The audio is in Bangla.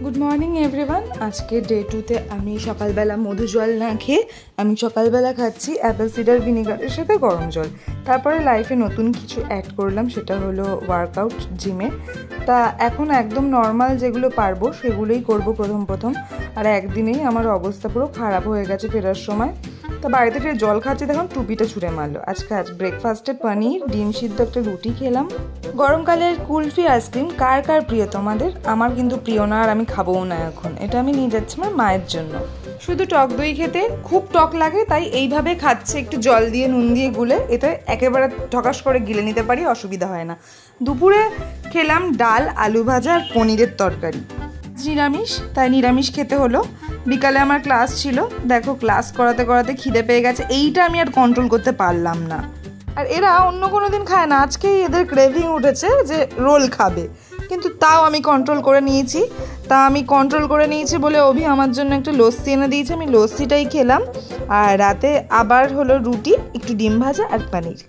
Good morning everyone. আজকে ডে 2তে আমি সকালবেলা মধু জল না খেয়ে আমি সকালবেলা খাচ্ছি অ্যাপেল সিডার ভিনিগারের সাথে গরম জল। তারপরে লাইফে নতুন কিছু অ্যাড করলাম, সেটা হলো ওয়ার্কআউট জিমে। তা এখন একদম নর্মাল যেগুলো পারবো সেগুলোই করব প্রথম। আর একদিনেই আমার অবস্থা পুরো খারাপ হয়ে গেছে ফেরার সময়। তা বাড়িতে ফিরে জল খাচ্ছি, দেখুন টুপিটা ছুঁড়ে মারলো। আজ ব্রেকফাস্টে পনির, ডিম সিদ্ধ, একটা রুটি খেলাম। গরমকালের কুলফি আইসক্রিম কার কার প্রিয় তোমাদের? আমার কিন্তু প্রিয় না, আর আমি খাবোও না এখন। এটা আমি নিয়ে যাচ্ছি আমার মায়ের জন্য। শুধু টক দই খেতে খুব টক লাগে, তাই এইভাবে খাচ্ছে, একটু জল দিয়ে নুন দিয়ে গুলে। এতে একেবারে ঠকাস করে গিলে নিতে পারি, অসুবিধা হয় না। দুপুরে খেলাম ডাল, আলু ভাজা আর পনিরের তরকারি। নিরামিষ, তাই নিরামিষ খেতে হলো। বিকালে আমার ক্লাস ছিল, দেখো ক্লাস করাতে করাতে খিদে পেয়ে গেছে। এইটা আমি আর কন্ট্রোল করতে পারলাম না। আর এরা অন্য কোনো দিন খায় না, আজকেই এদের ক্রেভিং উঠেছে যে রোল খাবে, কিন্তু তাও আমি কন্ট্রোল করে নিয়েছি। বলে অভি আমার জন্য একটা লস্যি এনে দিয়েছে, আমি লস্যিটাই খেলাম। আর রাতে আবার হলো রুটি, একটু ডিম ভাজা আর পনির।